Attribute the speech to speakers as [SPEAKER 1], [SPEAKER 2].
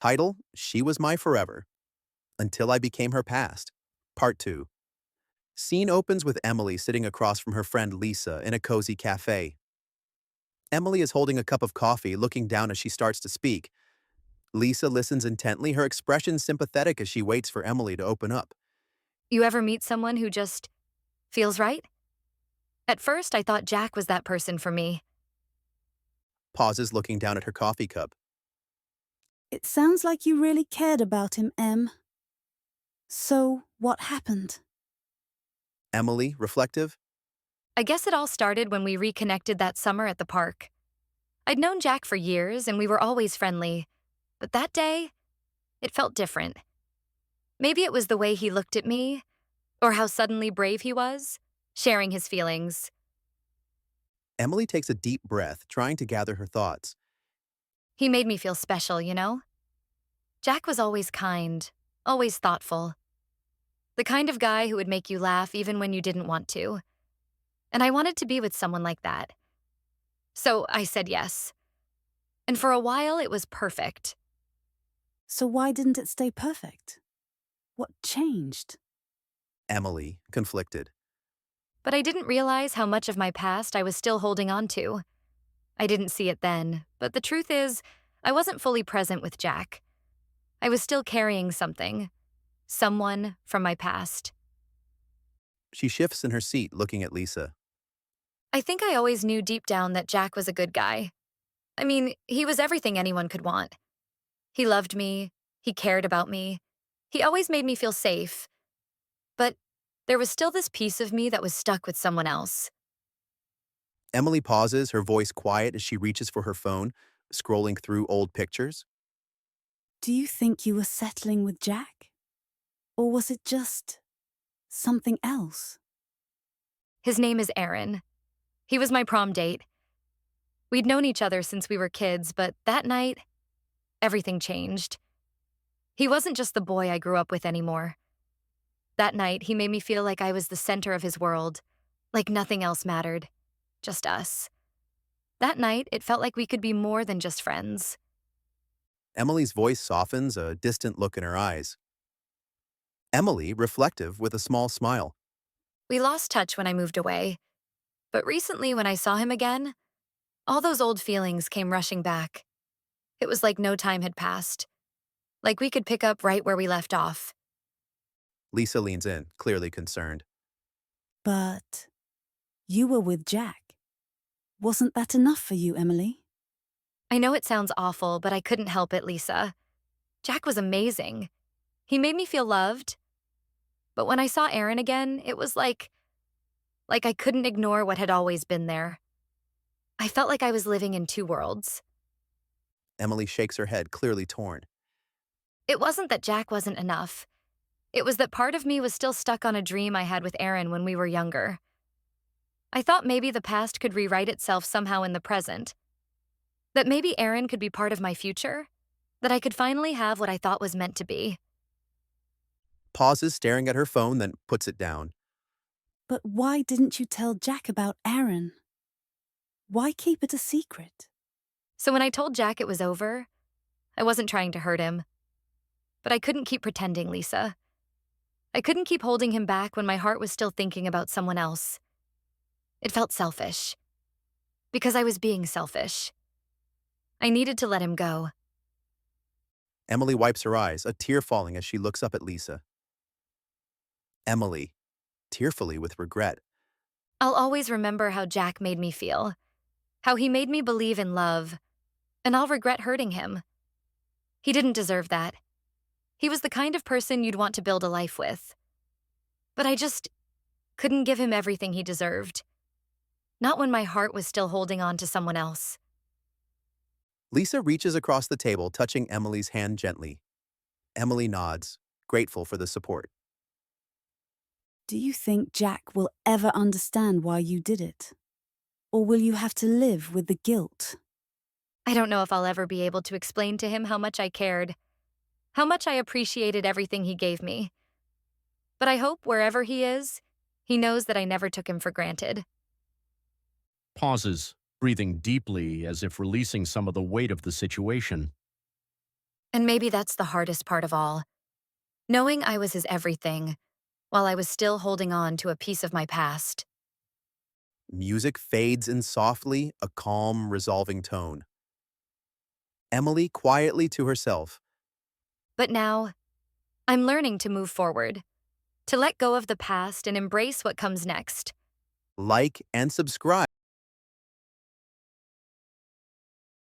[SPEAKER 1] Title: She Was My Forever. Until I Became Her Past. Part 2. Scene opens with Emily sitting across from her friend Lisa in a cozy cafe. Emily is holding a cup of coffee, looking down as she starts to speak. Lisa listens intently, her expression sympathetic as she waits for Emily to open up.
[SPEAKER 2] You ever meet someone who just feels right? At first, I thought Jack was that person for me.
[SPEAKER 1] Pauses, looking down at her coffee cup.
[SPEAKER 3] It sounds like you really cared about him, Em. So, what happened?
[SPEAKER 1] Emily, reflective.
[SPEAKER 2] I guess it all started when we reconnected that summer at the park. I'd known Jack for years and we were always friendly, but that day, it felt different. Maybe it was the way he looked at me, or how suddenly brave he was, sharing his feelings.
[SPEAKER 1] Emily takes a deep breath, trying to gather her thoughts.
[SPEAKER 2] He made me feel special, you know? Jack was always kind, always thoughtful. The kind of guy who would make you laugh even when you didn't want to. And I wanted to be with someone like that. So I said yes. And for a while, it was perfect.
[SPEAKER 3] So, why didn't it stay perfect? What changed?
[SPEAKER 1] Emily, conflicted.
[SPEAKER 2] But I didn't realize how much of my past I was still holding on to. I didn't see it then, but the truth is, I wasn't fully present with Jack. I was still carrying something, someone from my past.
[SPEAKER 1] She shifts in her seat, looking at Lisa.
[SPEAKER 2] I think I always knew deep down that Jack was a good guy. I mean, he was everything anyone could want. He loved me, he cared about me, he always made me feel safe. But there was still this piece of me that was stuck with someone else.
[SPEAKER 1] Emily pauses, her voice quiet as she reaches for her phone, scrolling through old pictures.
[SPEAKER 3] Do you think you were settling with Jack? Or was it just something else?
[SPEAKER 2] His name is Aaron. He was my prom date. We'd known each other since we were kids, but that night, everything changed. He wasn't just the boy I grew up with anymore. That night, he made me feel like I was the center of his world, like nothing else mattered, just us. That night, it felt like we could be more than just friends.
[SPEAKER 1] Emily's voice softens, a distant look in her eyes. Emily, reflective, with a small smile.
[SPEAKER 2] We lost touch when I moved away, but recently when I saw him again, all those old feelings came rushing back. It was like no time had passed, like we could pick up right where we left off.
[SPEAKER 1] Lisa leans in, clearly concerned.
[SPEAKER 3] But you were with Jack. Wasn't that enough for you, Emily?
[SPEAKER 2] I know it sounds awful, but I couldn't help it, Lisa. Jack was amazing. He made me feel loved. But when I saw Aaron again, it was like I couldn't ignore what had always been there. I felt like I was living in two worlds.
[SPEAKER 1] Emily shakes her head, clearly torn.
[SPEAKER 2] It wasn't that Jack wasn't enough. It was that part of me was still stuck on a dream I had with Aaron when we were younger. I thought maybe the past could rewrite itself somehow in the present. That maybe Aaron could be part of my future. That I could finally have what I thought was meant to be.
[SPEAKER 1] Pauses, staring at her phone, then puts it down.
[SPEAKER 3] But why didn't you tell Jack about Aaron? Why keep it a secret?
[SPEAKER 2] So when I told Jack it was over, I wasn't trying to hurt him. But I couldn't keep pretending, Lisa. I couldn't keep holding him back when my heart was still thinking about someone else. It felt selfish. Because I was being selfish. I needed to let him go.
[SPEAKER 1] Emily wipes her eyes, a tear falling as she looks up at Lisa. Emily, tearfully with regret.
[SPEAKER 2] I'll always remember how Jack made me feel. How he made me believe in love. And I'll regret hurting him. He didn't deserve that. He was the kind of person you'd want to build a life with. But I just couldn't give him everything he deserved. Not when my heart was still holding on to someone else.
[SPEAKER 1] Lisa reaches across the table, touching Emily's hand gently. Emily nods, grateful for the support.
[SPEAKER 3] Do you think Jack will ever understand why you did it? Or will you have to live with the guilt?
[SPEAKER 2] I don't know if I'll ever be able to explain to him how much I cared, how much I appreciated everything he gave me. But I hope wherever he is, he knows that I never took him for granted.
[SPEAKER 4] Pauses, breathing deeply as if releasing some of the weight of the situation.
[SPEAKER 2] And maybe that's the hardest part of all. Knowing I was his everything, while I was still holding on to a piece of my past.
[SPEAKER 1] Music fades in softly, a calm, resolving tone. Emily quietly to herself.
[SPEAKER 2] But now, I'm learning to move forward, to let go of the past and embrace what comes next.
[SPEAKER 1] Like and subscribe.